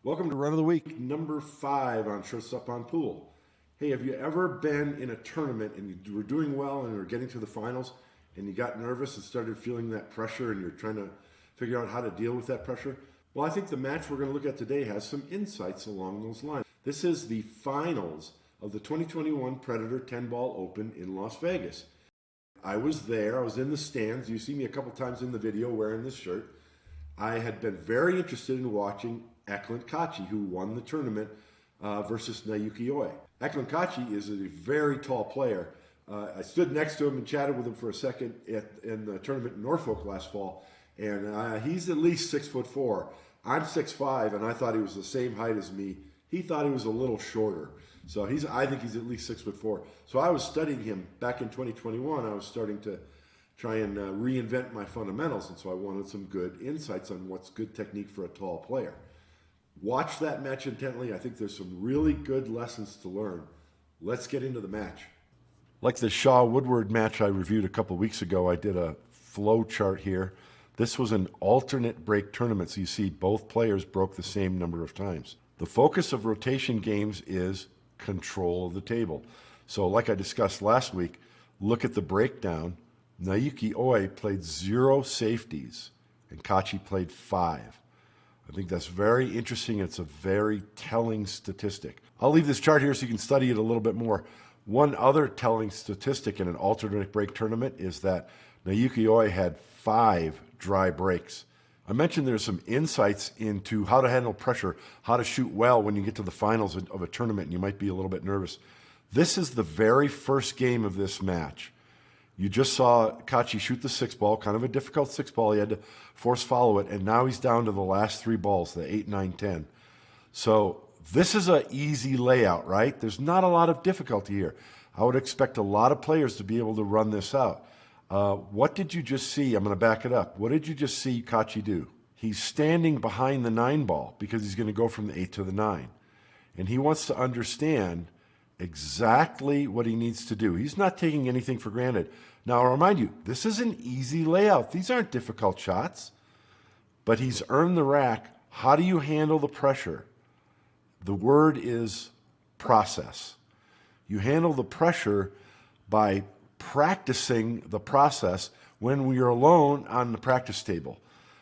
Welcome to Run of the Week, number 5 on Shortstop on Pool. Hey, have you ever been in a tournament and you were doing well and you were getting to the finals and you got nervous and started feeling that pressure and you're trying to figure out how to deal with that pressure? Well, I think the match we're going to look at today has some insights along those lines. This is the finals of the 2021 Predator 10 Ball Open in Las Vegas. I was there, I was in the stands. You see me a couple times in the video wearing this shirt. I had been very interested in watching Eklent Kaci, who won the tournament versus Naoki Oi. Eklent Kaci is a very tall player. I stood next to him and chatted with him for a second in the tournament in Norfolk last fall, and he's at least 6'4". I'm 6'5", and I thought he was the same height as me. He thought he was a little shorter, so I think he's at least 6'4". So I was studying him back in 2021. I was starting to try and reinvent my fundamentals, and so I wanted some good insights on what's good technique for a tall player. Watch that match intently. I think there's some really good lessons to learn. Let's get into the match. Like the Shaw-Woodward match I reviewed a couple weeks ago, I did a flow chart here. This was an alternate break tournament, so you see both players broke the same number of times. The focus of rotation games is control of the table. So like I discussed last week, look at the breakdown. Naoki Oi played 0 safeties, and Kaci played 5. I think that's very interesting. It's a very telling statistic. I'll leave this chart here so you can study it a little bit more. One other telling statistic in an alternate break tournament is that Naoki Oi had 5 dry breaks. I mentioned there's some insights into how to handle pressure, how to shoot well when you get to the finals of a tournament and you might be a little bit nervous. This is the very first game of this match. You just saw Kaci shoot the 6 ball, kind of a difficult 6 ball. He had to force follow it, and now he's down to the last 3 balls, the 8, 9, 10. So this is an easy layout, right? There's not a lot of difficulty here. I would expect a lot of players to be able to run this out. What did you just see? I'm going to back it up. What did you just see Kaci do? He's standing behind the 9 ball because he's going to go from the 8 to the 9. And he wants to understand exactly what he needs to do. He's not taking anything for granted. Now, I'll remind you, this is an easy layout. These aren't difficult shots, but he's earned the rack. How do you handle the pressure? The word is process. You handle the pressure by practicing the process when you're alone on the practice table,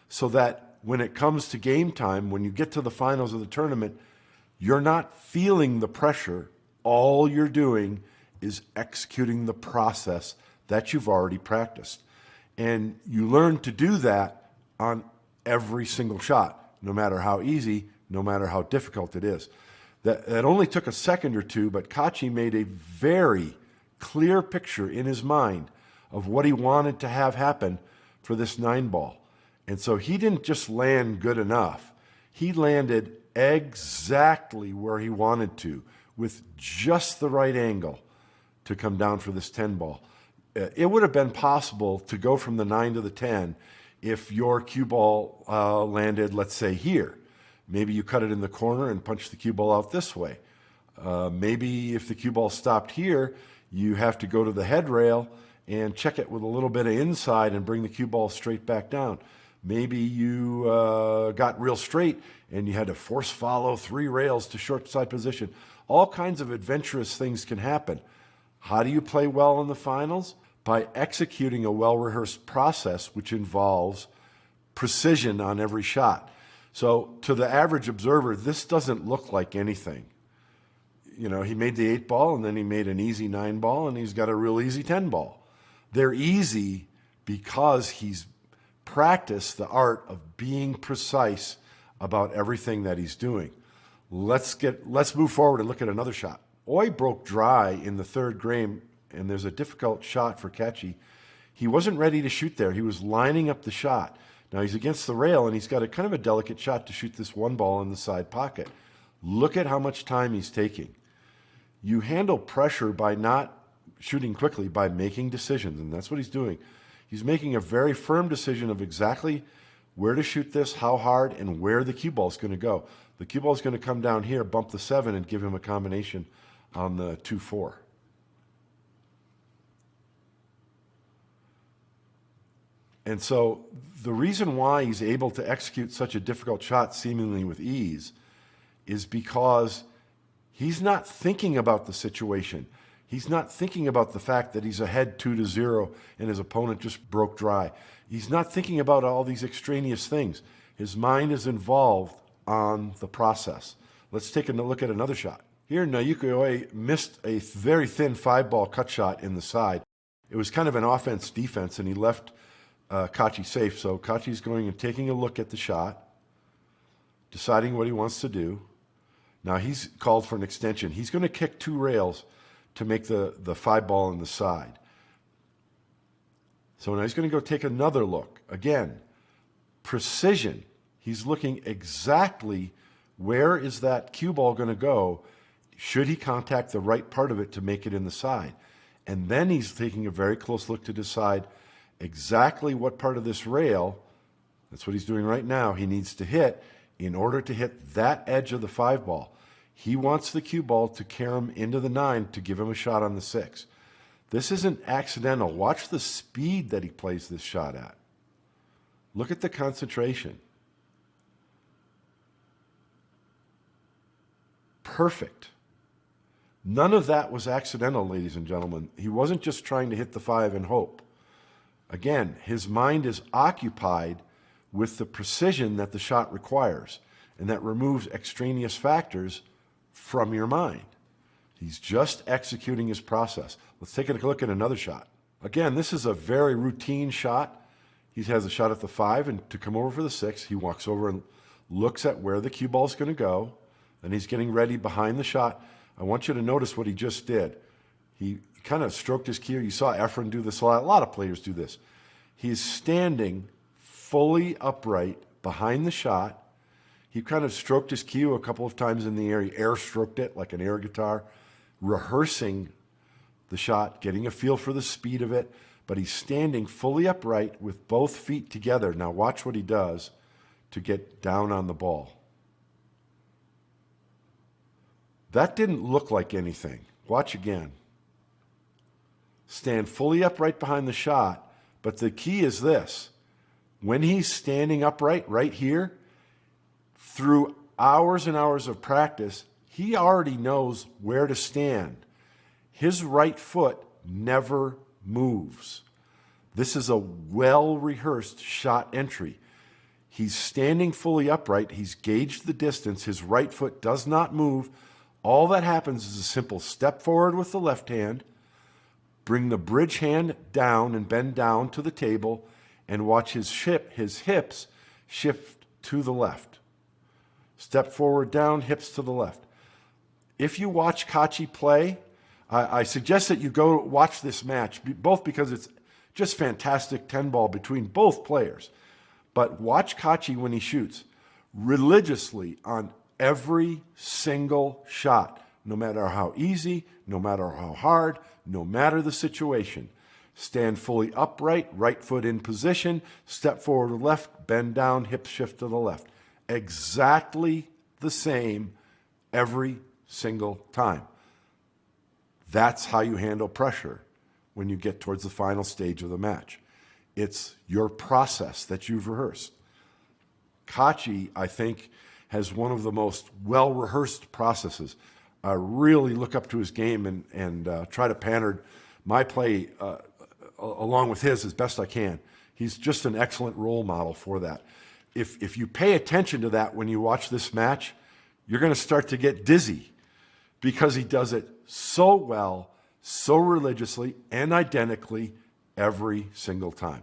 so that when it comes to game time, when you get to the finals of the tournament, you're not feeling the pressure. All you're doing is executing the process that you've already practiced. And you learn to do that on every single shot, no matter how easy, no matter how difficult it is. That only took a second or two, but Kaci made a very clear picture in his mind of what he wanted to have happen for this 9 ball. And so he didn't just land good enough. He landed exactly where he wanted to, with just the right angle to come down for this 10 ball. It would have been possible to go from the 9 to the 10 if your cue ball landed, let's say, here. Maybe you cut it in the corner and punch the cue ball out this way. Maybe if the cue ball stopped here, you have to go to the head rail and check it with a little bit of inside and bring the cue ball straight back down. Maybe you got real straight and you had to force follow 3 rails to short side position. All kinds of adventurous things can happen. How do you play well in the finals? By executing a well-rehearsed process which involves precision on every shot. So to the average observer, this doesn't look like anything. You know, he made the 8 ball and then he made an easy 9 ball and he's got a real easy 10 ball. They're easy because he's practiced the art of being precise about everything that he's doing. Let's move forward and look at another shot. Oi broke dry in the 3rd game, and there's a difficult shot for Kaci. He wasn't ready to shoot there. He was lining up the shot. Now he's against the rail, and he's got a kind of a delicate shot to shoot this 1 ball in the side pocket. Look at how much time he's taking. You handle pressure by not shooting quickly, by making decisions, and that's what he's doing. He's making a very firm decision of exactly where to shoot this, how hard, and where the cue ball is going to go. The cue ball is going to come down here, bump the 7, and give him a combination on the 2-4. And so the reason why he's able to execute such a difficult shot seemingly with ease is because he's not thinking about the situation. He's not thinking about the fact that he's ahead 2-0 and his opponent just broke dry. He's not thinking about all these extraneous things. His mind is involved on the process. Let's take a look at another shot. Here, Naoki Inoue missed a very thin 5-ball cut shot in the side. It was kind of an offense-defense, and he left Kaci safe. So Kaci's going and taking a look at the shot, deciding what he wants to do. Now he's called for an extension. He's going to kick 2 rails to make the 5-ball in the side. So now he's going to go take another look. Again, precision. He's looking exactly where is that cue ball going to go. Should he contact the right part of it to make it in the side? And then he's taking a very close look to decide exactly what part of this rail, that's what he's doing right now, he needs to hit in order to hit that edge of the 5-ball. He wants the cue ball to carry him into the 9 to give him a shot on the 6. This isn't accidental. Watch the speed that he plays this shot at. Look at the concentration. Perfect. None of that was accidental, ladies and gentlemen. He wasn't just trying to hit the 5 and hope. Again, his mind is occupied with the precision that the shot requires, and that removes extraneous factors from your mind. He's just executing his process. Let's take a look at another shot. Again, this is a very routine shot. He has a shot at the 5, and to come over for the 6, he walks over and looks at where the cue ball is going to go, and he's getting ready behind the shot. I want you to notice what he just did. He kind of stroked his cue. You saw Efren do this a lot. A lot of players do this. He's standing fully upright behind the shot. He kind of stroked his cue a couple of times in the air. He air stroked it like an air guitar, rehearsing the shot, getting a feel for the speed of it, but he's standing fully upright with both feet together. Now watch what he does to get down on the ball. That didn't look like anything. Watch again. Stand fully upright behind the shot, but the key is this. When he's standing upright right here, through hours and hours of practice, he already knows where to stand. His right foot never moves. This is a well-rehearsed shot entry. He's standing fully upright. He's gauged the distance. His right foot does not move. All that happens is a simple step forward with the left hand, bring the bridge hand down and bend down to the table, and watch his hips shift to the left. Step forward, down, hips to the left. If you watch Kaci play, I suggest that you go watch this match, both because it's just fantastic 10-ball between both players. But watch Kaci when he shoots religiously on every single shot, no matter how easy, no matter how hard, no matter the situation. Stand fully upright, right foot in position, step forward to left, bend down, hips shift to the left. Exactly the same every single time. That's how you handle pressure when you get towards the final stage of the match. It's your process that you've rehearsed. Kaci, I think, has one of the most well-rehearsed processes. I really look up to his game and try to pattern my play along with his as best I can. He's just an excellent role model for that. If you pay attention to that when you watch this match, you're going to start to get dizzy because he does it so well, so religiously, and identically every single time.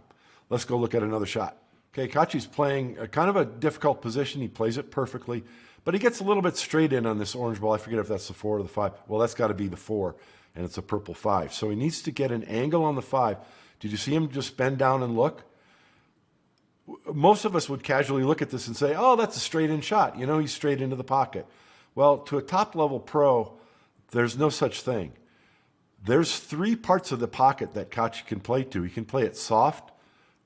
Let's go look at another shot. Okay, Kaci's playing kind of a difficult position. He plays it perfectly, but he gets a little bit straight in on this orange ball. I forget if that's the 4 or the 5. Well, that's got to be the 4, and it's a purple 5. So he needs to get an angle on the 5. Did you see him just bend down and look? Most of us would casually look at this and say, oh, that's a straight-in shot. You know, he's straight into the pocket. Well, to a top-level pro, there's no such thing. There's 3 parts of the pocket that Kaci can play to. He can play it soft,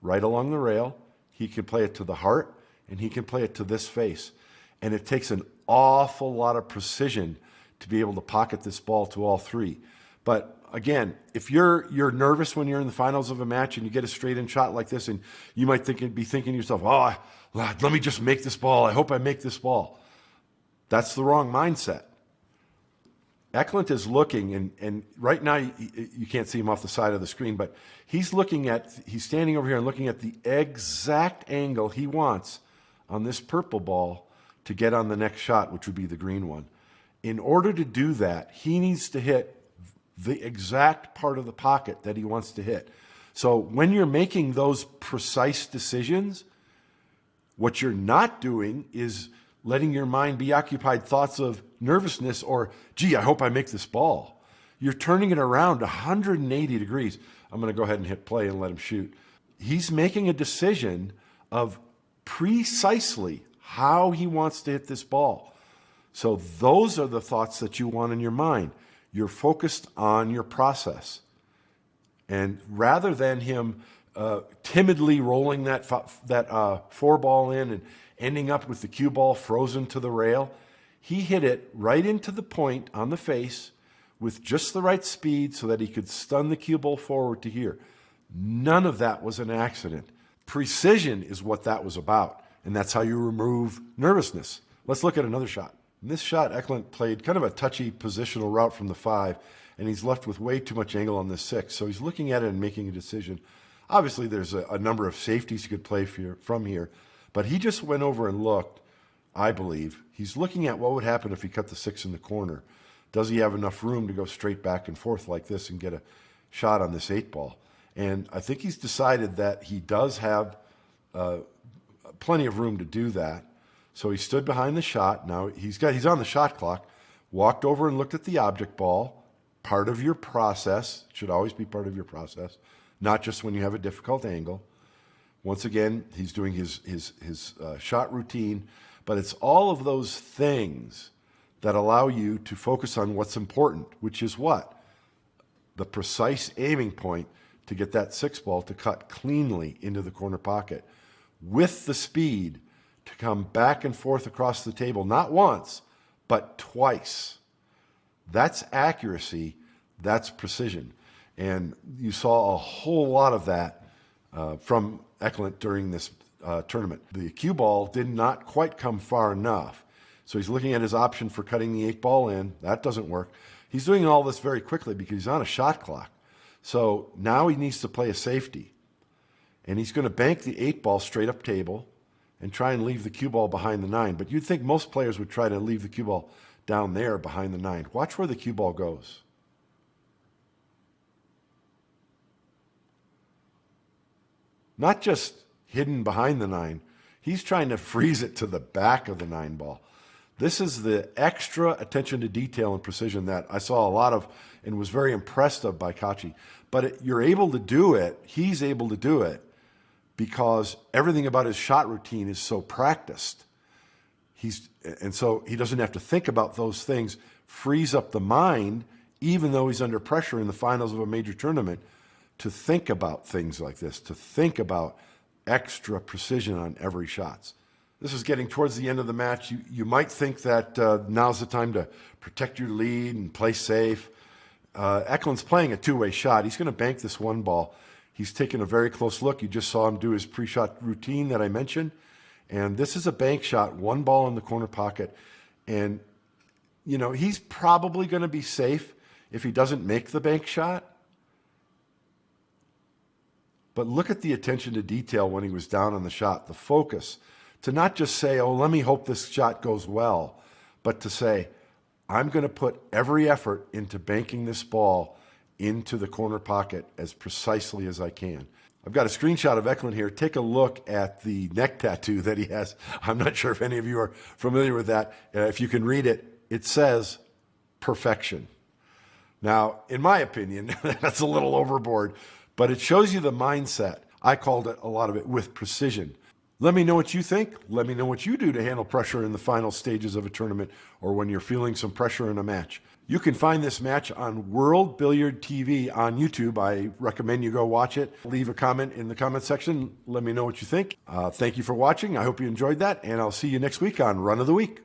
right along the rail. He can play it to the heart, and he can play it to this face. And it takes an awful lot of precision to be able to pocket this ball to all 3. But again, if you're nervous when you're in the finals of a match and you get a straight-in shot like this, and you might be thinking to yourself, oh, let me just make this ball. I hope I make this ball. That's the wrong mindset. Eklent is looking, and right now you can't see him off the side of the screen, but he's standing over here and looking at the exact angle he wants on this purple ball to get on the next shot, which would be the green one. In order to do that, he needs to hit the exact part of the pocket that he wants to hit. So when you're making those precise decisions, what you're not doing is letting your mind be occupied thoughts of nervousness or, gee, I hope I make this ball. You're turning it around 180 degrees. I'm going to go ahead and hit play and let him shoot. He's making a decision of precisely how he wants to hit this ball. So those are the thoughts that you want in your mind. You're focused on your process. And rather than him timidly rolling that four ball in and ending up with the cue ball frozen to the rail, he hit it right into the point on the face with just the right speed so that he could stun the cue ball forward to here. None of that was an accident. Precision is what that was about, and that's how you remove nervousness. Let's look at another shot. In this shot, Eklent played kind of a touchy positional route from the 5, and he's left with way too much angle on the 6. So he's looking at it and making a decision. Obviously, there's a number of safeties you could play from here, but he just went over and looked, I believe. He's looking at what would happen if he cut the 6 in the corner. Does he have enough room to go straight back and forth like this and get a shot on this 8 ball? And I think he's decided that he does have plenty of room to do that. So he stood behind the shot. Now he's on the shot clock, walked over and looked at the object ball. Part of your process, it should always be part of your process, not just when you have a difficult angle. Once again, he's doing his shot routine, but it's all of those things that allow you to focus on what's important, which is what? The precise aiming point to get that 6 ball to cut cleanly into the corner pocket with the speed to come back and forth across the table, not once, but twice. That's accuracy, that's precision. And you saw a whole lot of that from Eklent during this tournament. The cue ball did not quite come far enough. So he's looking at his option for cutting the 8 ball in. That doesn't work. He's doing all this very quickly because he's on a shot clock. So now he needs to play a safety. And he's going to bank the 8 ball straight up table and try and leave the cue ball behind the 9. But you'd think most players would try to leave the cue ball down there behind the 9. Watch where the cue ball goes. Not just hidden behind the 9. He's trying to freeze it to the back of the 9 ball. This is the extra attention to detail and precision that I saw a lot of and was very impressed of by Kaci. But you're able to do it, he's able to do it, because everything about his shot routine is so practiced. And so he doesn't have to think about those things, frees up the mind, even though he's under pressure in the finals of a major tournament, to think about things like this, to think about extra precision on every shot. This is getting towards the end of the match. You might think that now's the time to protect your lead and play safe. Eklent's playing a two-way shot. He's going to bank this 1 ball. He's taken a very close look. You just saw him do his pre-shot routine that I mentioned. And this is a bank shot, 1 ball in the corner pocket. And, you know, he's probably going to be safe if he doesn't make the bank shot. But look at the attention to detail when he was down on the shot, the focus. To not just say, oh, let me hope this shot goes well, but to say, I'm going to put every effort into banking this ball into the corner pocket as precisely as I can. I've got a screenshot of Eklent here. Take a look at the neck tattoo that he has. I'm not sure if any of you are familiar with that. If you can read it, it says perfection. Now, in my opinion, that's a little overboard, but it shows you the mindset. I called it a lot of it with precision. Let me know what you think. Let me know what you do to handle pressure in the final stages of a tournament or when you're feeling some pressure in a match. You can find this match on World Billiard TV on YouTube. I recommend you go watch it. Leave a comment in the comment section. Let me know what you think. Thank you for watching. I hope you enjoyed that, and I'll see you next week on Run of the Week.